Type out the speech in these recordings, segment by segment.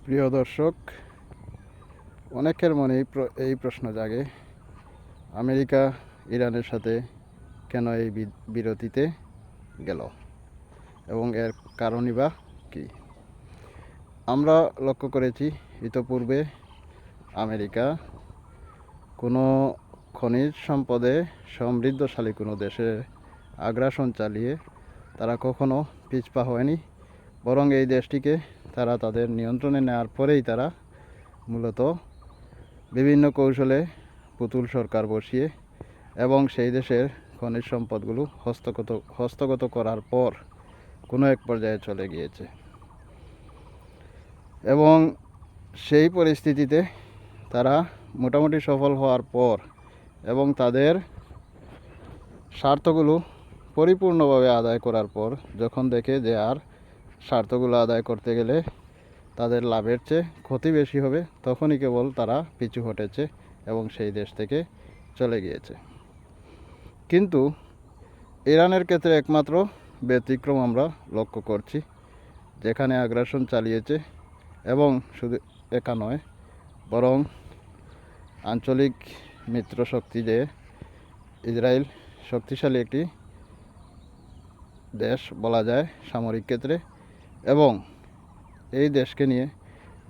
প্রিয় দর্শক, অনেকের মনে এই প্রশ্ন জাগে, আমেরিকা ইরানের সাথে কেন এই বিরতিতে গেল এবং এর কারণই বা কী। আমরা লক্ষ্য করেছি ইতোপূর্বে আমেরিকা কোনো খনিজ সম্পদে সমৃদ্ধশালী কোনো দেশে আগ্রাসন চালিয়ে তারা কখনো পিছপা হয়নি, বরং এই দেশটিকে তারা তাদের নিয়ন্ত্রণে নেওয়ার পরেই তারা মূলত বিভিন্ন কৌশলে পুতুল সরকার বসিয়ে এবং সেই দেশের খনিজ সম্পদগুলো হস্তগত করার পর কোনো এক পর্যায়ে চলে গিয়েছে। এবং সেই পরিস্থিতিতে তারা মোটামুটি সফল হওয়ার পর এবং তাদের স্বার্থগুলো পরিপূর্ণভাবে আদায় করার পর যখন দেখে যে আর স্বার্থগুলো আদায় করতে গেলে তাদের লাভের চেয়ে ক্ষতি বেশি হবে, তখনই কেবল তারা পিছু হটেছে এবং সেই দেশ থেকে চলে গিয়েছে। কিন্তু ইরানের ক্ষেত্রে একমাত্র ব্যতিক্রম আমরা লক্ষ্য করছি, যেখানে আগ্রাসন চালিয়েছে এবং শুধু একা নয়, বরং আঞ্চলিক মিত্র শক্তি যে ইসরায়েল শক্তিশালী একটি দেশ বলা যায় সামরিক ক্ষেত্রে, এবং এই দেশকে নিয়ে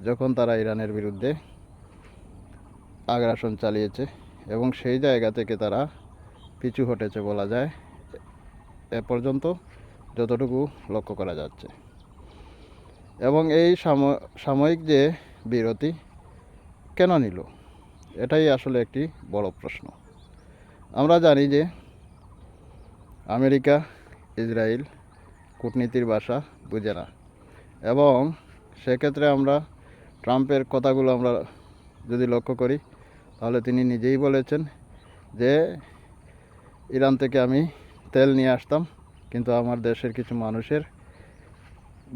যখন তারা ইরানের বিরুদ্ধে আগ্রাসন চালিয়েছে এবং সেই জায়গা থেকে তারা পিছু হটেছে বলা যায় এ পর্যন্ত যতটুকু লক্ষ্য করা যাচ্ছে। এবং এই সাময়িক যে বিরতি কেন নিল, এটাই আসলে একটি বড় প্রশ্ন। আমরা জানি যে আমেরিকা ইসরায়েল কূটনীতির ভাষা বুঝে না, এবং সেক্ষেত্রে আমরা ট্রাম্পের কথাগুলো আমরা যদি লক্ষ্য করি তাহলে তিনি নিজেই বলেছেন যে ইরান থেকে আমি তেল নিয়ে আসতাম, কিন্তু আমার দেশের কিছু মানুষের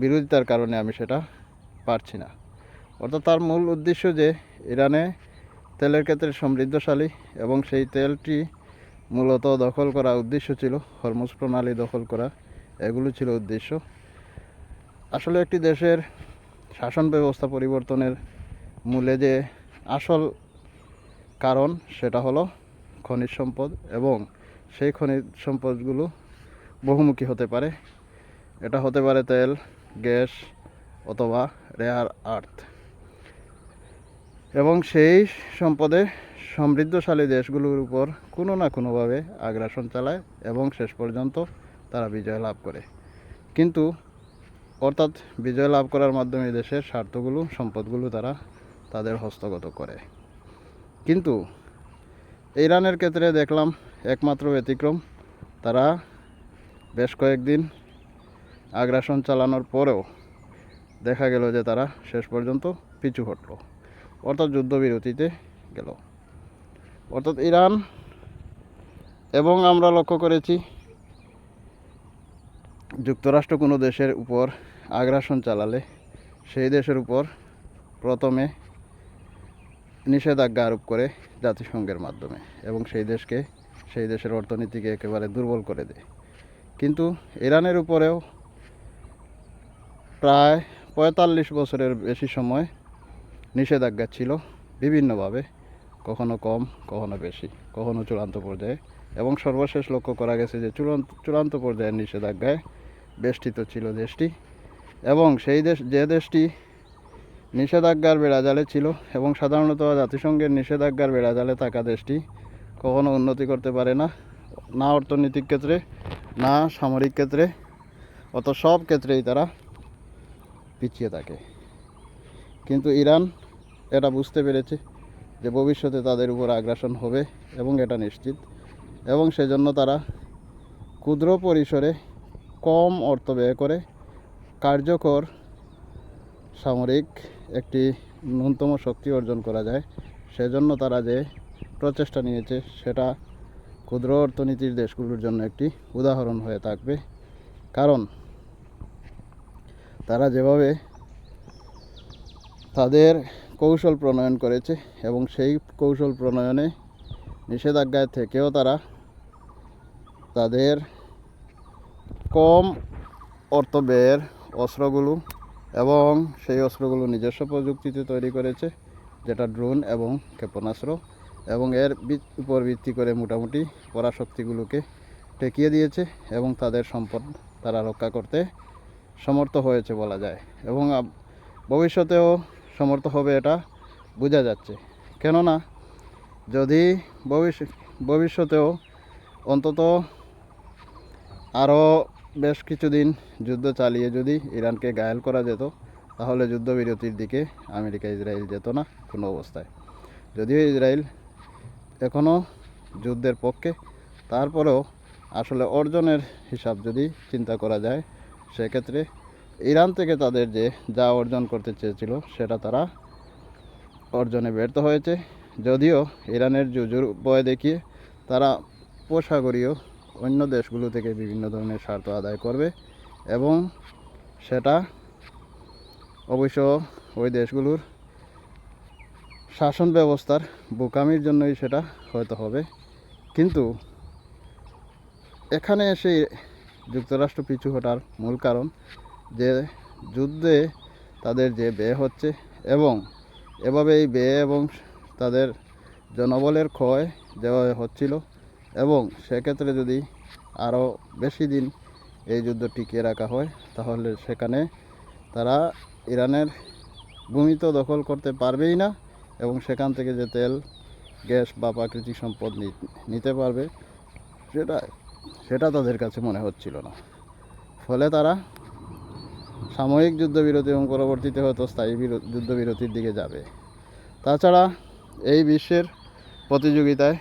বিরোধিতার কারণে আমি সেটা পারছি না। অর্থাৎ তার মূল উদ্দেশ্য যে ইরানে তেলের ক্ষেত্রে সমৃদ্ধশালী এবং সেই তেলটি মূলত দখল করা উদ্দেশ্য ছিল, হরমুজ প্রণালী দখল করা, এগুলো ছিল উদ্দেশ্য। আসলে একটি দেশের শাসন ব্যবস্থা পরিবর্তনের মূলে যে আসল কারণ সেটা হলো খনিজ সম্পদ, এবং সেই খনিজ সম্পদগুলো বহুমুখী হতে পারে। এটা হতে পারে তেল, গ্যাস অথবা রেয়ার আর্থ, এবং সেই সম্পদে সমৃদ্ধশালী দেশগুলোর উপর কোনো না কোনোভাবে আগ্রাসন চালায় এবং শেষ পর্যন্ত তারা বিজয় লাভ করে। কিন্তু অর্থাৎ বিজয় লাভ করার মাধ্যমে দেশের স্বার্থগুলো সম্পদগুলো তারা তাদের হস্তগত করে। কিন্তু ইরানের ক্ষেত্রে দেখলাম একমাত্র ব্যতিক্রম, তারা বেশ কয়েকদিন আগ্রাসন চালানোর পরেও দেখা গেল যে তারা শেষ পর্যন্ত পিছু হটল, অর্থাৎ যুদ্ধবিরতিতে গেল। অর্থাৎ ইরান, এবং আমরা লক্ষ্য করেছি যুক্তরাষ্ট্র কোনো দেশের উপর আগ্রাসন চালালে সেই দেশের উপর প্রথমে নিষেধাজ্ঞা আরোপ করে জাতিসংঘের মাধ্যমে, এবং সেই দেশের অর্থনীতিকে একেবারে দুর্বল করে দেয়। কিন্তু ইরানের উপরেও প্রায় ৪৫ বছরের বেশি সময় নিষেধাজ্ঞা ছিল বিভিন্নভাবে, কখনো কম, কখনো বেশি, কখনো চূড়ান্ত পর্যায়ে, এবং সর্বশেষ লক্ষ্য করা গেছে যে চূড়ান্ত পর্যায়ের নিষেধাজ্ঞায় বেষ্টিত ছিল দেশটি। এবং সেই দেশটি নিষেধাজ্ঞার বেড়াজালে ছিল, এবং সাধারণত জাতিসংঘের নিষেধাজ্ঞার বেড়াজালে থাকা দেশটি কখনো উন্নতি করতে পারে না, না অর্থনৈতিক ক্ষেত্রে, না সামরিক ক্ষেত্রে, অত সব ক্ষেত্রেই তারা পিছিয়ে থাকে। কিন্তু ইরান এটা বুঝতে পেরেছে যে ভবিষ্যতে তাদের উপর আগ্রাসন হবে এবং এটা নিশ্চিত, এবং সেজন্য তারা ক্ষুদ্র পরিসরে কম অর্থ ব্যয় করে কার্যকর সামরিক একটি ন্যূনতম শক্তি অর্জন করা যায়, সেজন্য তারা যে প্রচেষ্টা নিয়েছে সেটা ক্ষুদ্র অর্থনীতির দেশগুলোর জন্য একটি উদাহরণ হয়ে থাকবে। কারণ তারা যেভাবে তাদের কৌশল প্রণয়ন করেছে এবং সেই কৌশল প্রণয়নে নিষেধাজ্ঞায় থেকেও তারা তাদের কম অর্থ ব্যয়ের অস্ত্রগুলো এবং সেই অস্ত্রগুলো নিজস্ব প্রযুক্তিতে তৈরি করেছে, যেটা ড্রোন এবং ক্ষেপণাস্ত্র, এবং এর উপর ভিত্তি করে মোটামুটি পরাশক্তিগুলোকে ঠেকিয়ে দিয়েছে এবং তাদের সম্পদ তারা রক্ষা করতে সমর্থ হয়েছে বলা যায়, এবং ভবিষ্যতেও সমর্থ হবে এটা বোঝা যাচ্ছে। কেননা যদি ভবিষ্যতেও অন্তত আরও বেশ কিছুদিন যুদ্ধ চালিয়ে যদি ইরানকে ঘায়েল করা যেত, তাহলে যুদ্ধবিরতির দিকে আমেরিকা ইসরায়েল যেত না কোনো অবস্থায়। যদিও ইসরায়েল এখনও যুদ্ধের পক্ষে, তারপরেও আসলে অর্জনের হিসাব যদি চিন্তা করা যায়, সেক্ষেত্রে ইরান থেকে তাদের যা অর্জন করতে চেয়েছিল সেটা তারা অর্জনে ব্যর্থ হয়েছে। যদিও ইরানের জুজুর ভয় দেখিয়ে তারা উপসাগরীয় অন্য দেশগুলো থেকে বিভিন্ন ধরনের স্বার্থ আদায় করবে, এবং সেটা অবশ্য ওই দেশগুলোর শাসন ব্যবস্থার বোকামির জন্যই সেটা হয়তো হবে। কিন্তু এখানে এসে যুক্তরাষ্ট্র পিছু হটার মূল কারণ যে যুদ্ধে তাদের যে ব্যয় হচ্ছে, এবং এভাবে এই ব্যয় এবং তাদের জনবলের ক্ষয় যেভাবে হচ্ছিল, এবং সেক্ষেত্রে যদি আরও বেশি দিন এই যুদ্ধ টিকিয়ে রাখা হয়, তাহলে সেখানে তারা ইরানের ভূমি তো দখল করতে পারবেই না, এবং সেখান থেকে যে তেল, গ্যাস বা প্রাকৃতিক সম্পদ নিতে পারবে সেটা তাদের কাছে মনে হচ্ছিল না। ফলে তারা সাময়িক যুদ্ধবিরতি এবং পরবর্তীতে হয়তো স্থায়ী যুদ্ধবিরতির দিকে যাবে। তাছাড়া এই বিশ্বের প্রতিযোগিতায়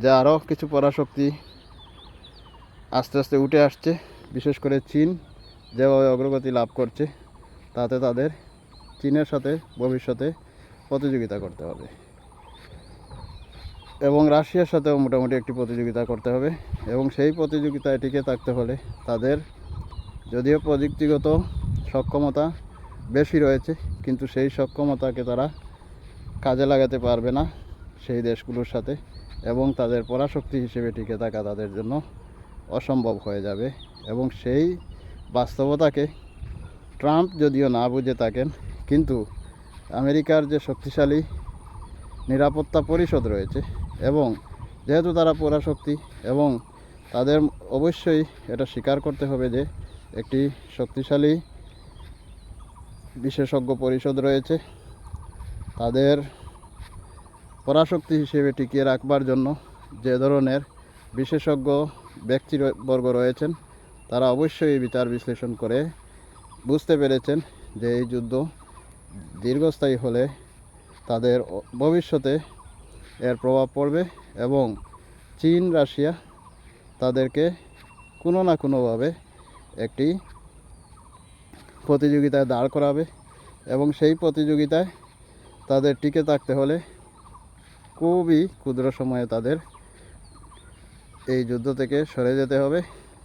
যে আরও কিছু পরাশক্তি আস্তে আস্তে উঠে আসছে, বিশেষ করে চীন যেভাবে অগ্রগতি লাভ করছে, তাতে তাদের চীনের সাথে ভবিষ্যতে প্রতিযোগিতা করতে হবে, এবং রাশিয়ার সাথেও মোটামুটি একটি প্রতিযোগিতা করতে হবে। এবং সেই প্রতিযোগিতায় টিকে থাকতে হলে তাদের যদিও প্রযুক্তিগত সক্ষমতা বেশি রয়েছে, কিন্তু সেই সক্ষমতাকে তারা কাজে লাগাতে পারবে না সেই দেশগুলোর সাথে, এবং তাদের পরাশক্তি হিসেবে টিকে থাকা তাদের জন্য অসম্ভব হয়ে যাবে। এবং সেই বাস্তবতাকে ট্রাম্প যদিও না বুঝে থাকেন, কিন্তু আমেরিকার যে শক্তিশালী নিরাপত্তা পরিষদ রয়েছে, এবং যেহেতু তারা পরাশক্তি, এবং তাদের অবশ্যই এটা স্বীকার করতে হবে যে একটি শক্তিশালী বিশেষজ্ঞ পরিষদ রয়েছে, তাদের পরাশক্তি হিসেবে টিকিয়ে রাখবার জন্য যে ধরনের বিশেষজ্ঞ ব্যক্তিবর্গ রয়েছেন, তারা অবশ্যই বিচার বিশ্লেষণ করে বুঝতে পেরেছেন যে এই যুদ্ধ দীর্ঘস্থায়ী হলে তাদের ভবিষ্যতে এর প্রভাব পড়বে, এবং চীন, রাশিয়া তাদেরকে কোনো না কোনোভাবে একটি প্রতিযোগিতায় দাঁড় করাবে, এবং সেই প্রতিযোগিতায় তাদের টিকে থাকতে হলে খুবই ক্ষুদ্র সময়ে তাদের এই যুদ্ধ থেকে সরে যেতে হবে,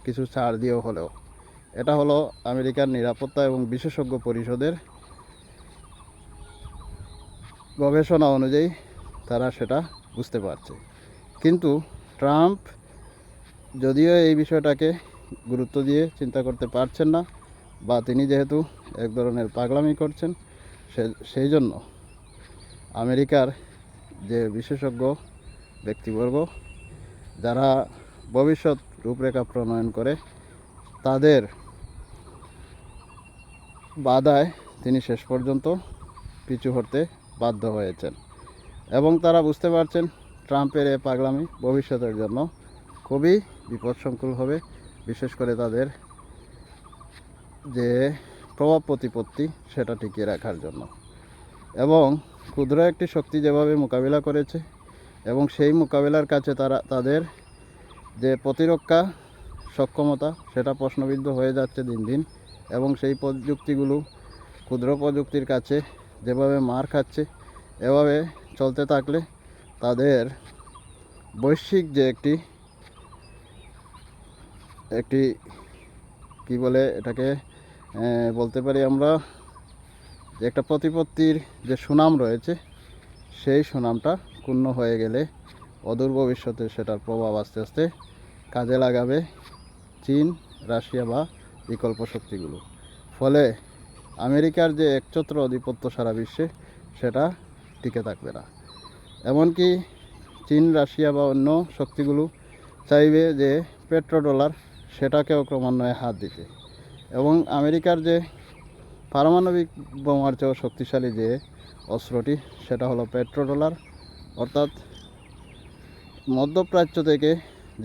কিছু ছাড় দিয়েও হলেও। এটা হলো আমেরিকার নিরাপত্তা এবং বিশেষজ্ঞ পরিষদের গবেষণা অনুযায়ী তারা সেটা বুঝতে পারছে। কিন্তু ট্রাম্প যদিও এই বিষয়টাকে গুরুত্ব দিয়ে চিন্তা করতে পারছেন না, বা তিনি যেহেতু এক ধরনের পাগলামি করছেন, সেই জন্য আমেরিকার যে বিশেষজ্ঞ ব্যক্তিবর্গ যারা ভবিষ্যৎ রূপরেখা প্রণয়ন করে, তাদের বাধায় তিনি শেষ পর্যন্ত পিছু হটতে বাধ্য হয়েছেন, এবং তারা বুঝতে পারছেন ট্রাম্পের এ পাগলামি ভবিষ্যতের জন্য খুবই বিপদসংকুল হবে, বিশেষ করে তাদের যে প্রভাব প্রতিপত্তি সেটা টিকিয়ে রাখার জন্য। এবং ক্ষুদ্র একটি শক্তি যেভাবে মোকাবিলা করেছে, এবং সেই মোকাবিলার কাছে তাদের যে প্রতিরক্ষা সক্ষমতা সেটা প্রশ্নবিদ্ধ হয়ে যাচ্ছে দিন দিন, এবং সেই প্রযুক্তিগুলো ক্ষুদ্র প্রযুক্তির কাছে যেভাবে মার খাচ্ছে, এভাবে চলতে থাকলে তাদের বৈশ্বিক যে একটি কি বলে এটাকে বলতে পারি আমরা, যে একটা প্রতিপত্তির যে সুনাম রয়েছে, সেই সুনামটা ক্ষুণ্ণ হয়ে গেলে অদূর ভবিষ্যতে সেটার প্রভাব আস্তে আস্তে কাজে লাগাবে চীন, রাশিয়া বা বিকল্প শক্তিগুলো। ফলে আমেরিকার যে একছত্র আধিপত্য সারা বিশ্বে সেটা টিকে থাকবে না। এমনকি চীন, রাশিয়া বা অন্য শক্তিগুলো চাইবে যে পেট্রোডলার সেটাকেও ক্রমান্বয়ে হাত দিতে। এবং আমেরিকার যে পারমাণবিক বোমার চেয়েও শক্তিশালী যে অস্ত্রটি সেটা হলো পেট্রোডলার, অর্থাৎ মধ্যপ্রাচ্য থেকে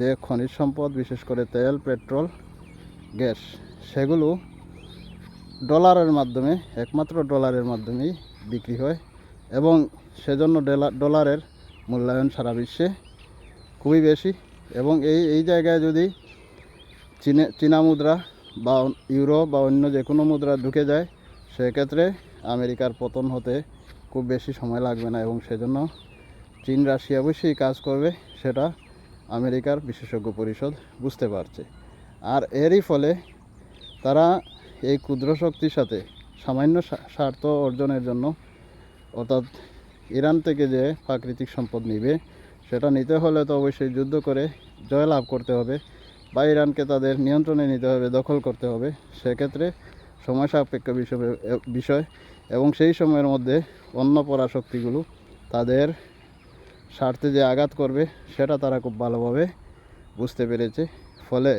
যে খনিজ সম্পদ, বিশেষ করে তেল, পেট্রোল, গ্যাস, সেগুলো ডলারের মাধ্যমে, একমাত্র ডলারের মাধ্যমেই বিক্রি হয় এবং সেজন্য ডলারের মূল্যায়ন সারা বিশ্বে খুবই বেশি। এবং এই জায়গায় যদি চীনা মুদ্রা বা ইউরো বা অন্য যে কোনো মুদ্রা ঢুকে যায় সেক্ষেত্রে আমেরিকার পতন হতে খুব বেশি সময় লাগবে না। এবং সেজন্য চীন, রাশিয়া অবশ্যই কাজ করবে, সেটা আমেরিকার বিশেষজ্ঞ পরিষদ বুঝতে পারছে। আর এরই ফলে তারা এই ক্ষুদ্র শক্তির সাথে সামান্য স্বার্থ অর্জনের জন্য, অর্থাৎ ইরান থেকে যে প্রাকৃতিক সম্পদ নিবে সেটা নিতে হলে তো অবশ্যই যুদ্ধ করে জয়লাভ করতে হবে বা ইরানকে তাদের নিয়ন্ত্রণে নিতে হবে, দখল করতে হবে। সেক্ষেত্রে সময় সাপেক্ষ বিষয় এবং সেই সময়ের মধ্যে অন্য পরাশক্তিগুলো তাদের স্বার্থে যে আঘাত করবে সেটা তারা খুব ভালোভাবে বুঝতে পেরেছে। ফলে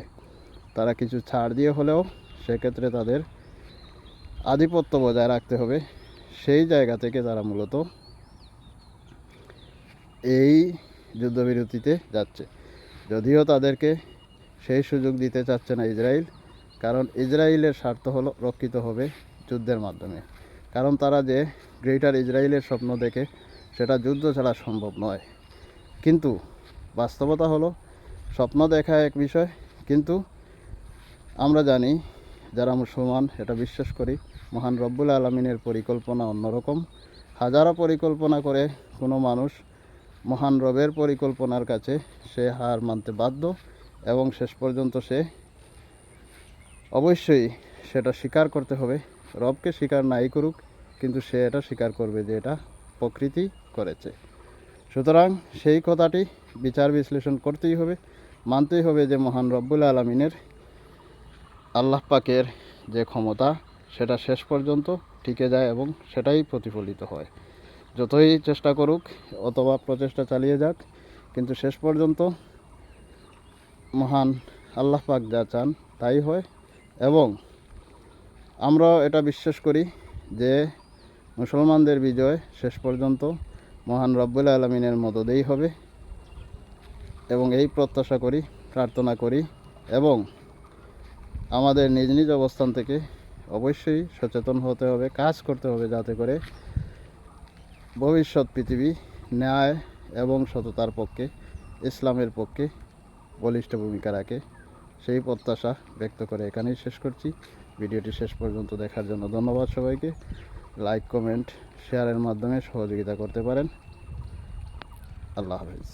তারা কিছু ছাড় দিয়ে হলেও সেক্ষেত্রে তাদের আধিপত্য বজায় রাখতে হবে। সেই জায়গা থেকে তারা মূলত এই যুদ্ধবিরতিতে যাচ্ছে, যদিও তাদেরকে সেই সুযোগ দিতে চাচ্ছে না ইসরায়েল, কারণ ইসরায়েলের স্বার্থ হলো রক্ষিত হবে যুদ্ধের মাধ্যমে। কারণ তারা যে গ্রেটার ইসরায়েলের স্বপ্ন দেখে সেটা যুদ্ধ ছাড়া সম্ভব নয়। কিন্তু বাস্তবতা হলো স্বপ্ন দেখা এক বিষয়, কিন্তু আমরা জানি যারা মুসলমান এটা বিশ্বাস করি মহান রব্বুল আলামিনের পরিকল্পনা অন্যরকম। হাজারো পরিকল্পনা করে কোনো মানুষ মহান রবের পরিকল্পনার কাছে সে হার মানতে বাধ্য এবং শেষ পর্যন্ত সে অবশ্যই সেটা স্বীকার করতে হবে। রবকে স্বীকার নাই করুক, কিন্তু সে এটা স্বীকার করবে যে এটা প্রকৃতি করেছে। সুতরাং সেই কথাটি বিচার বিশ্লেষণ করতেই হবে, মানতেই হবে যে মহান রব্বুল আলামিনের, আল্লাহ পাকের যে ক্ষমতা সেটা শেষ পর্যন্ত টিকে যায় এবং সেটাই প্রতিফলিত হয়। যতই চেষ্টা করুক অথবা প্রচেষ্টা চালিয়ে যাক, কিন্তু শেষ পর্যন্ত মহান আল্লাহ পাক যা চান তাই হয়। এবং আমরা এটা বিশ্বাস করি যে মুসলমানদের বিজয় শেষ পর্যন্ত মহান রব্বুল আলামিনের মদদেই হবে এবং এই প্রত্যাশা করি, প্রার্থনা করি। এবং আমাদের নিজ নিজ অবস্থান থেকে অবশ্যই সচেতন হতে হবে, কাজ করতে হবে যাতে করে ভবিষ্যৎ পৃথিবী ন্যায় এবং সততার পক্ষে, ইসলামের পক্ষে বলিষ্ঠ ভূমিকা রাখে। সেই প্রত্যাশা ব্যক্ত করে এখানেই শেষ করছি। ভিডিওটি শেষ পর্যন্ত দেখার জন্য ধন্যবাদ সবাইকে। লাইক, কমেন্ট, শেয়ারের মাধ্যমে সহযোগিতা করতে পারেন। আল্লাহ হাফেজ।